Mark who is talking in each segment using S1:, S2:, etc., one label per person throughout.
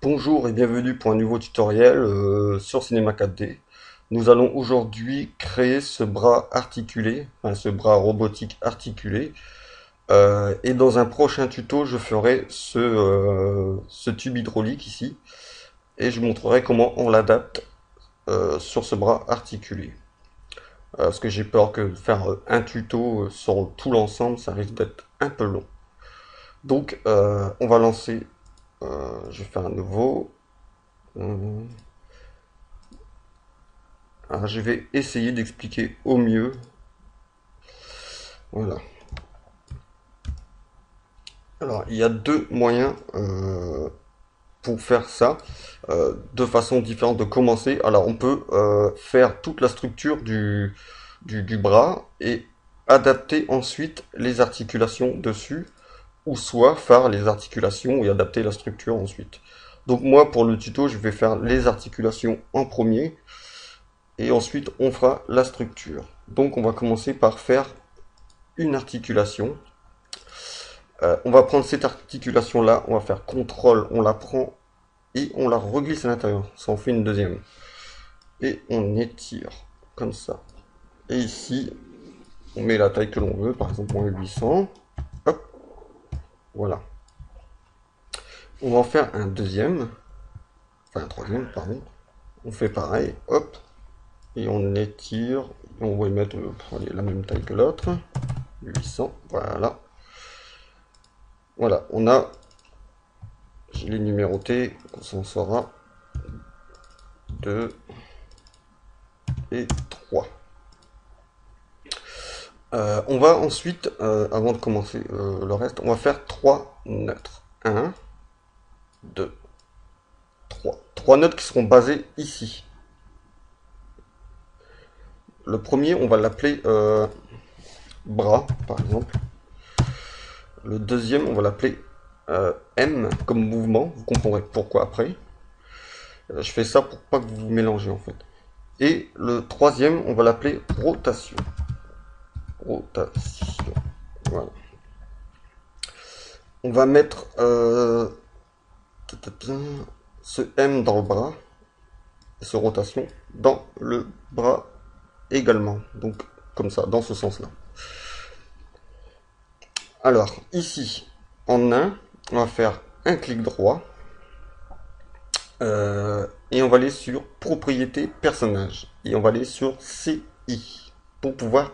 S1: Bonjour et bienvenue pour un nouveau tutoriel sur Cinema 4D. Nous allons aujourd'hui créer ce bras articulé, enfin ce bras robotique articulé. Et dans un prochain tuto, je ferai ce tube hydraulique ici et je montrerai comment on l'adapte sur ce bras articulé. Parce que j'ai peur que faire un tuto sur tout l'ensemble, ça risque d'être un peu long. Donc on va lancer, je vais faire un nouveau. euh, Alors, je vais essayer d'expliquer au mieux. Voilà. Alors, il y a deux moyens pour faire ça, deux façons différentes de commencer. Alors, on peut faire toute la structure du bras et adapter ensuite les articulations dessus, ou soit faire les articulations et adapter la structure ensuite. Donc moi, pour le tuto, je vais faire les articulations en premier, et ensuite on fera la structure. Donc on va commencer par faire une articulation. On va prendre cette articulation là, on va faire CTRL, on la prend et on la reglisse à l'intérieur. Ça en fait une deuxième. Et on étire comme ça. Et ici, on met la taille que l'on veut, par exemple on met 800. Hop, voilà. On va en faire un deuxième, enfin un troisième, pardon. On fait pareil, hop, et on étire. Et on va y mettre la même taille que l'autre. 800, voilà. Voilà, on a, je l'ai numéroté, on s'en saura. 2 et 3. On va ensuite, avant de commencer le reste, on va faire 3 neutres. 1, 2, 3. 3 neutres qui seront basés ici. Le premier, on va l'appeler bras, par exemple. Le deuxième, on va l'appeler M comme mouvement. Vous comprendrez pourquoi après. Je fais ça pour pas que vous vous mélangez en fait. Et le troisième, on va l'appeler rotation. Rotation. Voilà. On va mettre ce M dans le bras, et ce rotation dans le bras également. Donc comme ça, dans ce sens-là. Alors ici, en 1, on va faire un clic droit. Et on va aller sur propriété personnage. Et on va aller sur CI pour pouvoir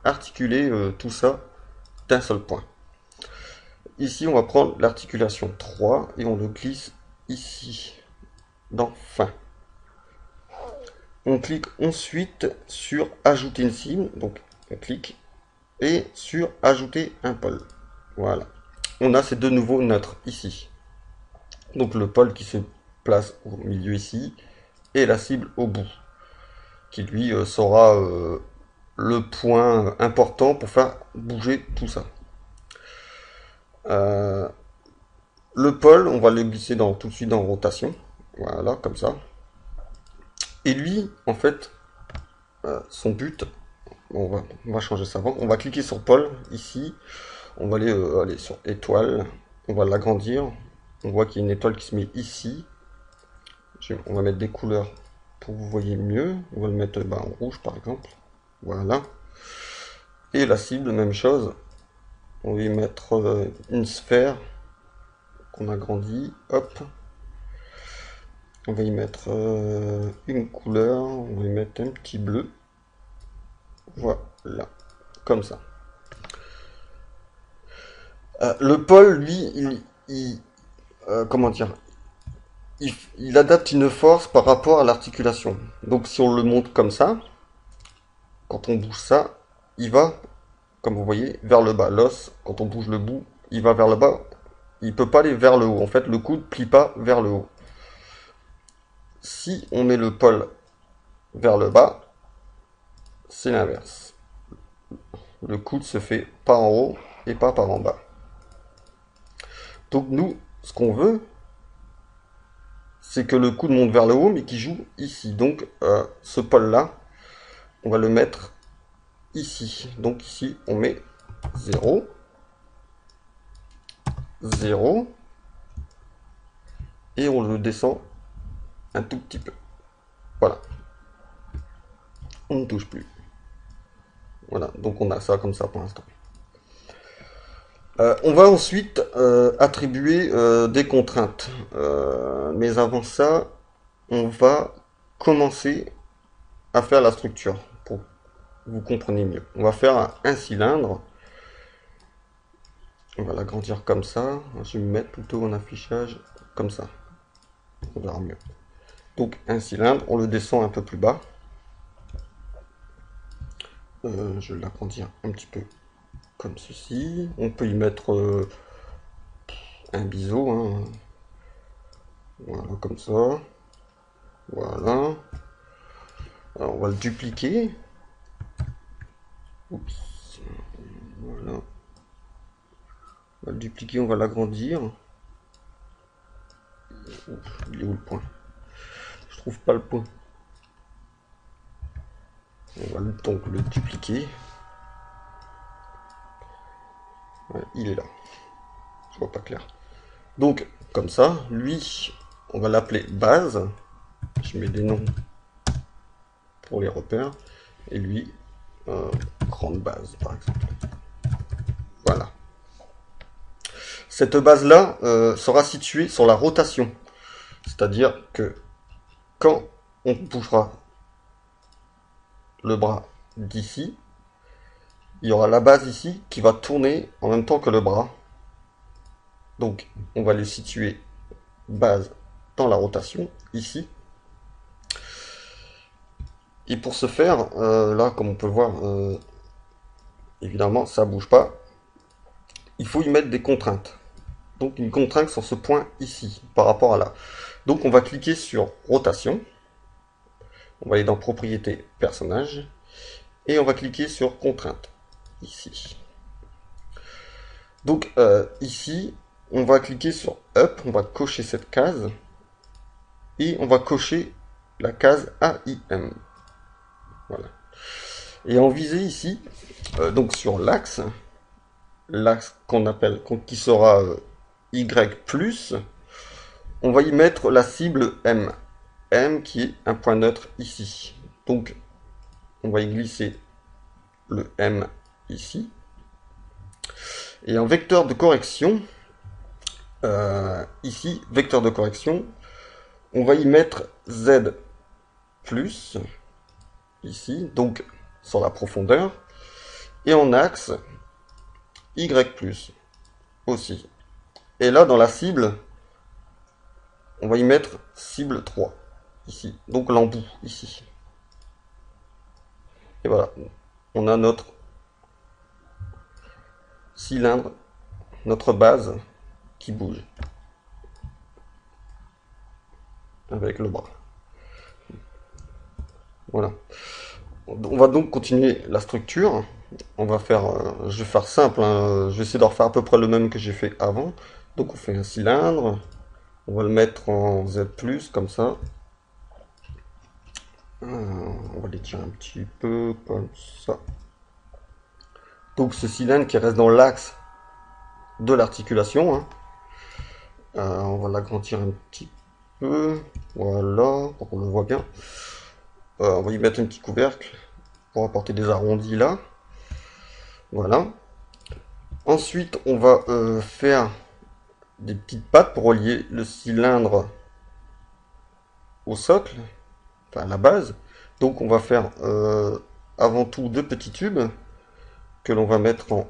S1: articuler tout ça d'un seul point. Ici, on va prendre l'articulation 3 et on le glisse ici, dans fin. On clique ensuite sur ajouter une cible, donc on clique, et sur ajouter un pôle. Voilà. On a ces deux nouveaux neutres ici. Donc le pôle qui se place au milieu ici, et la cible au bout, qui lui sera le point important pour faire bouger tout ça. Le pôle, on va le glisser tout de suite dans rotation. Voilà, comme ça. Et lui, en fait, son but, on va changer ça avant. On va cliquer sur pôle, ici. On va aller sur étoile. On va l'agrandir. On voit qu'il y a une étoile qui se met ici. On va mettre des couleurs pour que vous voyez mieux. On va le mettre en rouge, par exemple. Voilà. Et la cible, même chose. On va y mettre une sphère qu'on agrandit. Hop. On va y mettre une couleur. On va y mettre un petit bleu. Voilà. Comme ça. Le pôle, lui, comment dire, il adapte une force par rapport à l'articulation. Donc si on le monte comme ça, quand on bouge ça, il va, comme vous voyez, vers le bas. L'os, quand on bouge le bout, il va vers le bas. Il peut pas aller vers le haut. En fait, le coude plie pas vers le haut. Si on met le pôle vers le bas, c'est l'inverse. Le coude se fait pas en haut et pas par en bas. Donc nous, ce qu'on veut, c'est que le coude monte vers le haut, mais qui joue ici. Donc ce pôle-là, on va le mettre ici. Donc ici, on met 0, 0, et on le descend un tout petit peu. Voilà, on ne touche plus. Voilà, donc on a ça comme ça pour l'instant. On va ensuite attribuer des contraintes. Mais avant ça, on va commencer à faire la structure pour que vous compreniez mieux. On va faire un cylindre. On va l'agrandir comme ça. Je vais me mettre plutôt en affichage comme ça. On verra mieux. Donc un cylindre, on le descend un peu plus bas. Je vais l'agrandir un petit peu comme ceci. On peut y mettre un biseau. Hein. Voilà, comme ça. Voilà. Alors on va le dupliquer. Oups. Voilà. On va le dupliquer, on va l'agrandir. Il est où le point? Je trouve pas le point. On va donc le dupliquer. Ouais, il est là. Je vois pas clair. Donc, comme ça, lui, on va l'appeler base. Je mets des noms pour les repères. Et lui, grande base, par exemple. Voilà. Cette base-là sera située sur la rotation. C'est-à-dire que quand on bougera le bras d'ici, il y aura la base ici qui va tourner en même temps que le bras. Donc, on va les situer base dans la rotation, ici. Et pour ce faire, là, comme on peut voir, évidemment, ça bouge pas. Il faut y mettre des contraintes. Donc, une contrainte sur ce point ici, par rapport à là. Donc, on va cliquer sur rotation. On va aller dans propriétés personnage. Et on va cliquer sur contrainte, ici. Donc, ici, on va cliquer sur up, on va cocher cette case. Et on va cocher la case AIM. Voilà. Et en visée ici, donc sur l'axe qu'on appelle, qui sera Y+, on va y mettre la cible M. M qui est un point neutre ici. Donc, on va y glisser le M ici. Et en vecteur de correction, ici, vecteur de correction, on va y mettre Z+, ici, donc sur la profondeur, et en axe, Y+, aussi. Et là, dans la cible, on va y mettre cible 3, ici, donc l'embout, ici. Et voilà, on a notre cylindre, notre base qui bouge avec le bras. Voilà. On va donc continuer la structure. On va faire, je vais faire simple, hein. Je vais essayer de refaire à peu près le même que j'ai fait avant. Donc on fait un cylindre, on va le mettre en Z+, comme ça. On va l'étirer un petit peu, comme ça. Donc ce cylindre qui reste dans l'axe de l'articulation, hein. On va l'agrandir un petit peu, voilà, pour qu'on le voit bien. On va y mettre un petit couvercle pour apporter des arrondis là. Voilà. Ensuite, on va faire des petites pattes pour relier le cylindre au socle, enfin à la base. Donc on va faire avant tout deux petits tubes que l'on va mettre en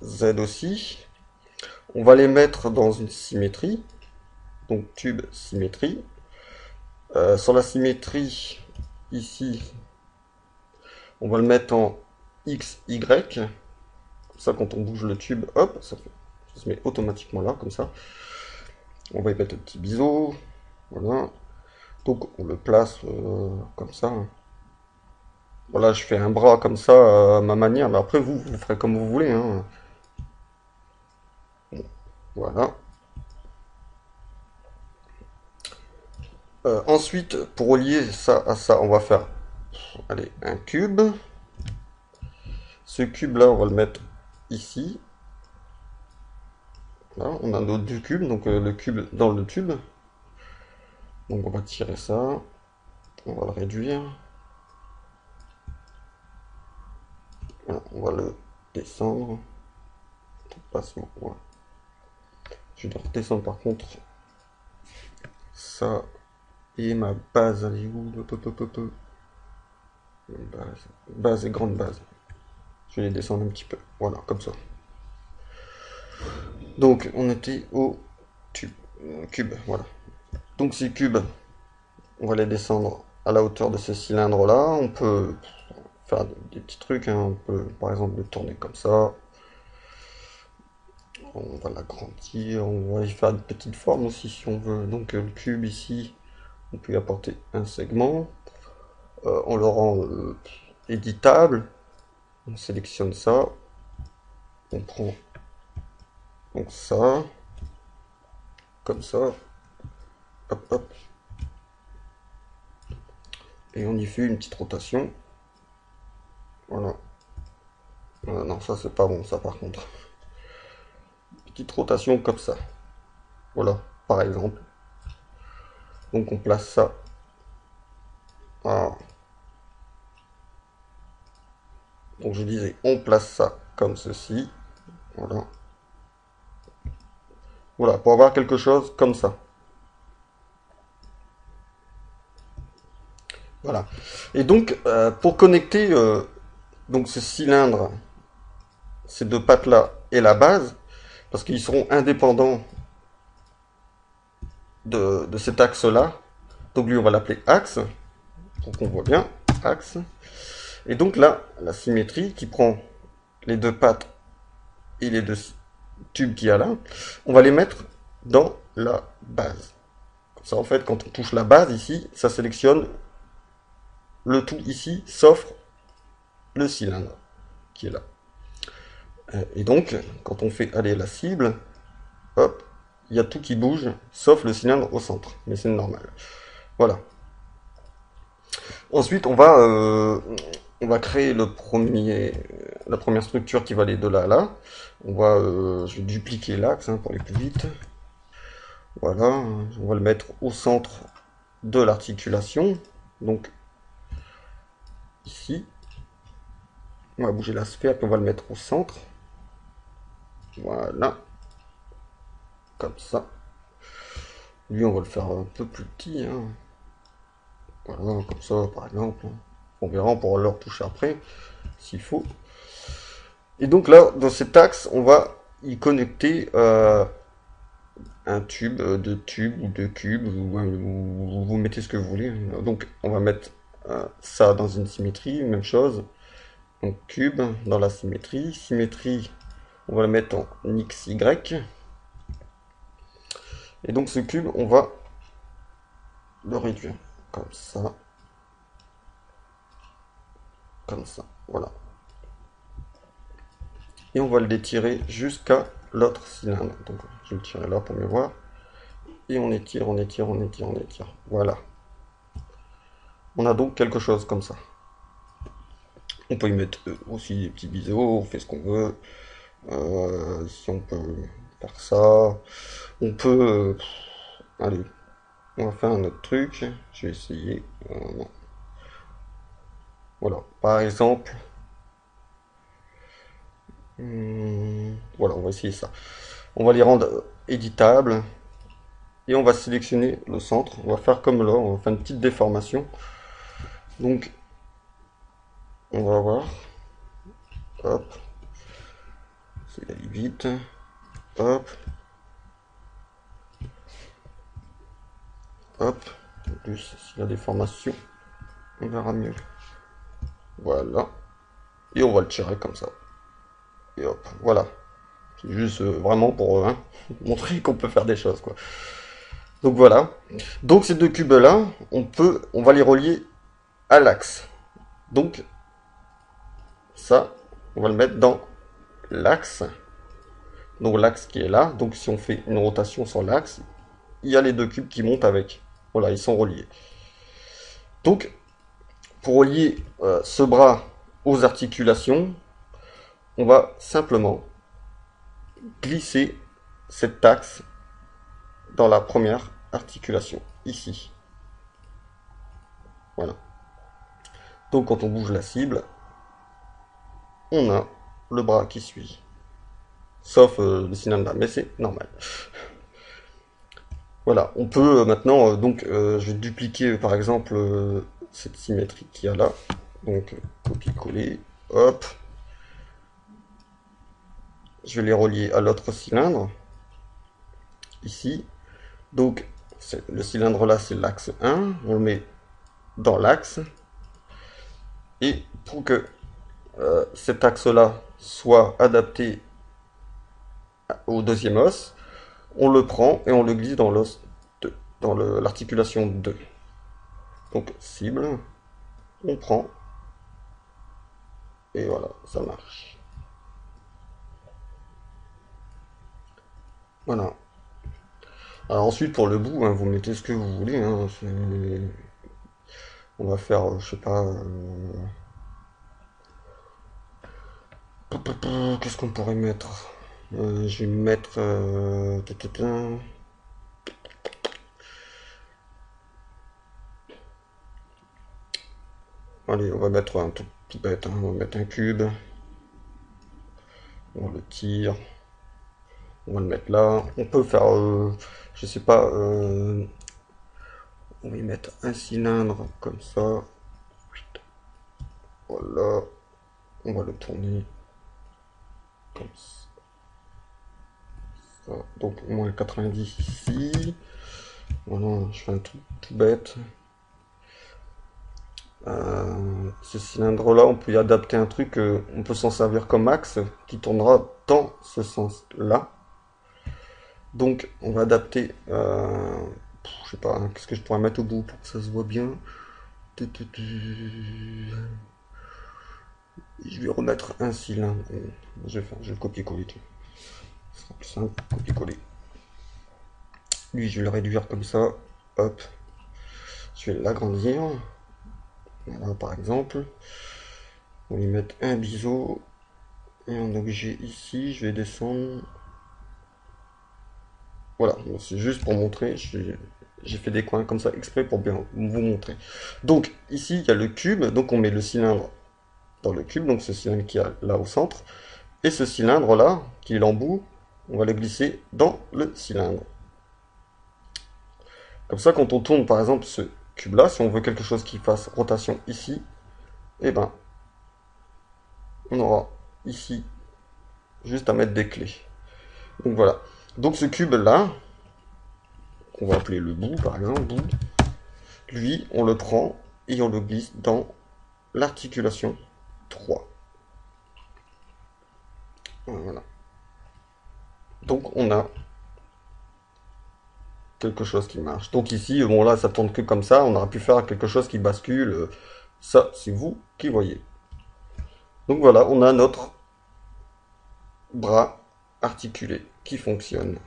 S1: Z aussi. On va les mettre dans une symétrie, donc tube symétrie. Sur la symétrie, ici, on va le mettre en XY. Comme ça, quand on bouge le tube, hop, ça se met automatiquement là, comme ça. On va y mettre un petit biseau. Voilà. Donc, on le place comme ça. Voilà, je fais un bras comme ça à ma manière, mais après, vous ferez comme vous voulez. Hein. Voilà. Ensuite, pour relier ça à ça, on va faire allez, un cube. Ce cube-là, on va le mettre ici. Là, on a notre deux cubes, donc le cube dans le tube. Donc on va tirer ça, on va le réduire, voilà, on va le descendre, ouais. Je dois redescendre par contre ça et ma base, elle est où? Base et grande base. Je vais les descendre un petit peu, voilà, comme ça. Donc on était au cube, voilà. Donc ces cubes, on va les descendre à la hauteur de ce cylindre là. On peut faire des petits trucs, hein. On peut par exemple le tourner comme ça. On va l'agrandir, on va y faire une petite forme aussi si on veut. Donc le cube ici, on peut y apporter un segment. On le rend éditable. On sélectionne ça. On prend donc ça, comme ça. Hop, hop. Et on y fait une petite rotation. Voilà. Non, ça c'est pas bon, ça par contre. Petite rotation comme ça. Voilà, par exemple. Donc on place ça. Voilà. Donc je disais, on place ça comme ceci. Voilà. Voilà, pour avoir quelque chose comme ça. Voilà. Et donc, pour connecter donc ce cylindre, ces deux pattes-là et la base, parce qu'ils seront indépendants de cet axe-là. Donc lui, on va l'appeler axe, pour qu'on voit bien, axe. Et donc là, la symétrie qui prend les deux pattes et les deux tubes qu'il y a là, on va les mettre dans la base. Comme ça, en fait, quand on touche la base ici, ça sélectionne le tout ici, sauf le cylindre qui est là. Et donc, quand on fait aller la cible, hop, il y a tout qui bouge, sauf le cylindre au centre. Mais c'est normal. Voilà. Ensuite, on va créer la première structure qui va aller de là à là. Je vais dupliquer l'axe hein, pour aller plus vite. Voilà, on va le mettre au centre de l'articulation. Donc, ici. On va bouger la sphère, puis on va le mettre au centre. Voilà. Comme ça. Lui, on va le faire un peu plus petit. Hein. Voilà, comme ça, par exemple. On verra, on pourra le retoucher après, s'il faut. Et donc là, dans cet axe, on va y connecter un tube, deux tubes ou deux cubes, ou vous mettez ce que vous voulez. Donc on va mettre ça dans une symétrie, même chose. Donc cube dans la symétrie. Symétrie, on va le mettre en XY. Et donc ce cube, on va le réduire comme ça. Comme ça, voilà. Et on va le détirer jusqu'à l'autre cylindre. Donc je vais le tirer là pour mieux voir. Et on étire, on étire, on étire, on étire. Voilà. On a donc quelque chose comme ça. On peut y mettre aussi des petits biseaux, on fait ce qu'on veut. Si on peut faire ça. On peut... allez, on va faire un autre truc. Je vais essayer. Voilà, par exemple... voilà, on va essayer ça. On va les rendre éditables. Et on va sélectionner le centre. On va faire comme là, on va faire une petite déformation. Donc, on va voir. Hop. C'est aller vite. Hop. Hop. En plus, si la déformation, on verra mieux. Voilà. Et on va le tirer comme ça. Et hop, voilà. C'est juste vraiment pour montrer qu'on peut faire des choses, quoi. Donc voilà. Donc ces deux cubes-là, on va les relier à l'axe. Donc, ça, on va le mettre dans l'axe. Donc l'axe qui est là. Donc si on fait une rotation sur l'axe, il y a les deux cubes qui montent avec. Voilà, ils sont reliés. Donc, pour relier ce bras aux articulations, on va simplement glisser cet axe dans la première articulation, ici. Voilà. Donc quand on bouge la cible, on a le bras qui suit. Sauf le cylindre là, mais c'est normal. Voilà, on peut maintenant, je vais dupliquer par exemple cette symétrie qu'il y a là. Donc copier-coller, hop. Je vais les relier à l'autre cylindre, ici. Donc le cylindre là, c'est l'axe 1. On le met dans l'axe. Et pour que cet axe-là soit adapté au deuxième os, on le prend et on le glisse dans l'os 2, dans l'articulation 2. Donc cible, on prend, et voilà, ça marche. Voilà. Alors ensuite pour le bout, hein, vous mettez ce que vous voulez. Hein, on va faire, je sais pas, qu'est-ce qu'on pourrait mettre. Je vais mettre, allez, on va mettre un tout bête, hein, on va mettre un cube, on le tire, on va le mettre là. On peut faire, je sais pas, on va y mettre un cylindre comme ça. Voilà, on va le tourner comme ça. Donc moins 90 ici. Voilà, je fais un truc tout bête. Ce cylindre-là, on peut y adapter un truc, on peut s'en servir comme axe qui tournera dans ce sens-là. Donc, on va adapter, je sais pas, hein, qu'est-ce que je pourrais mettre au bout pour que ça se voit bien. Je vais remettre un cylindre. Je vais copier-coller. Ce sera plus simple, copier-coller. Lui, je vais le réduire comme ça. Hop. Je vais l'agrandir. Voilà, par exemple. On va lui mettre un biseau. Et un objet ici. Je vais descendre. Voilà, c'est juste pour montrer. J'ai fait des coins comme ça exprès pour bien vous montrer. Donc, ici, il y a le cube. Donc, on met le cylindre dans le cube. Donc, ce cylindre qui est là au centre. Et ce cylindre-là, qui est l'embout, on va le glisser dans le cylindre. Comme ça, quand on tourne par exemple ce cube-là, si on veut quelque chose qui fasse rotation ici, eh ben, on aura ici juste à mettre des clés. Donc voilà. Donc ce cube-là, qu'on va appeler le bout par exemple, bout, lui, on le prend et on le glisse dans l'articulation 3. Voilà. Donc on a quelque chose qui marche. Donc ici, bon là, ça tourne que comme ça, on aurait pu faire quelque chose qui bascule. Ça, c'est vous qui voyez. Donc voilà, on a notre bras articulé qui fonctionne.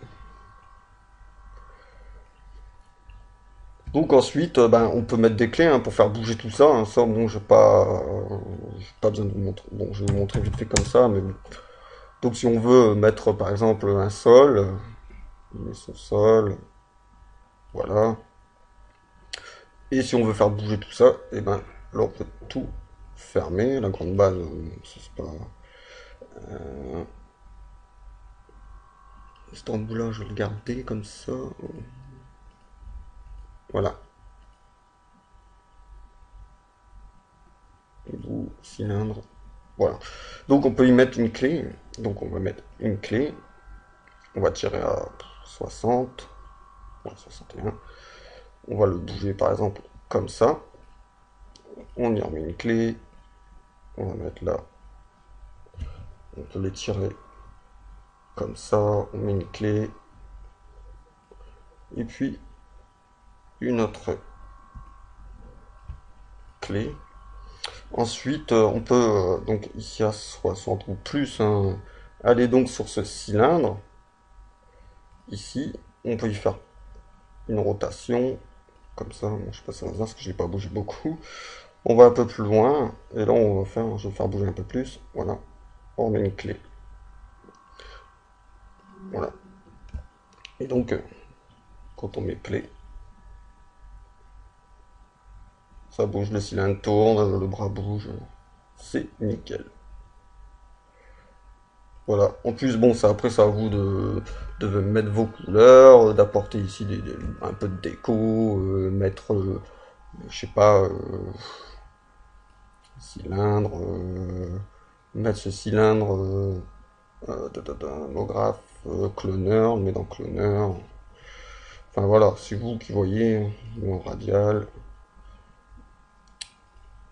S1: Donc ensuite, ben, on peut mettre des clés hein, pour faire bouger tout ça. Hein. Ça, bon, j'ai pas besoin de vous montrer. Bon, je vais vous montrer vite fait comme ça, mais bon. Donc si on veut mettre par exemple un sol, on met son sol, voilà. Et si on veut faire bouger tout ça, et ben là on peut tout fermer. La grande base, c'est pas. Cet embout-là, je vais le garder comme ça. Voilà. Bout, cylindre. Voilà. Donc on peut y mettre une clé. Donc on va mettre une clé. On va tirer à 60. 61. On va le bouger par exemple comme ça. On y remet une clé. On va mettre là. On peut les tirer comme ça. On met une clé. Et puis une autre clé. Ensuite, on peut, donc ici à 60 ou plus, hein, aller donc sur ce cylindre. Ici, on peut y faire une rotation. Comme ça, bon, je sais pas si ça va parce que je l'ai pas bougé beaucoup. On va un peu plus loin. Et là, je vais faire bouger un peu plus. Voilà. On met une clé. Voilà. Et donc, quand on met clé, Ça bouge, le cylindre tourne, le bras bouge. C'est nickel. Voilà. En plus, bon, ça après, c'est à vous de mettre vos couleurs, d'apporter ici un peu de déco, mettre, je sais pas, cylindre, mettre ce cylindre, holographe, cloneur, on le met dans cloneur. Enfin voilà, c'est vous qui voyez, en radial.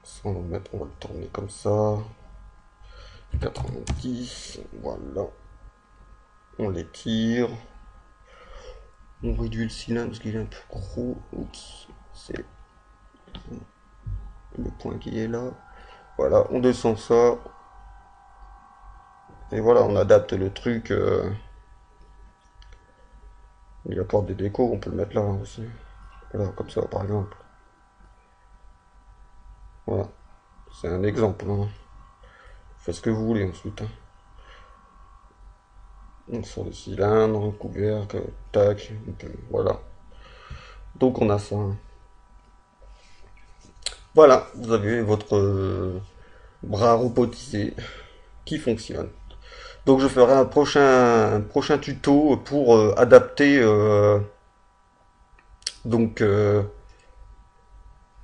S1: Ça, on va le mettre, on va le tourner comme ça. 90, voilà. On l'étire. On réduit le cylindre parce qu'il est un peu gros. Oups, c'est le point qui est là. Voilà, on descend ça. Et voilà, on adapte le truc. Il apporte des décos, on peut le mettre là aussi. Voilà, comme ça par exemple. Voilà, c'est un exemple, hein. Faites ce que vous voulez ensuite, hein. Donc, sur le cylindre, couvercle, tac, voilà. Donc on a ça, hein. Voilà, vous avez votre bras robotisé qui fonctionne. Donc je ferai un prochain tuto pour adapter donc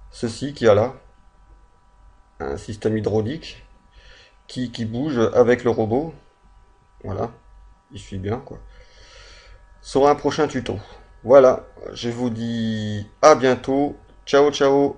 S1: ceci qui a là, un système hydraulique qui bouge avec le robot. Voilà, il suit bien quoi. Sur un prochain tuto. Voilà, je vous dis à bientôt. Ciao ciao.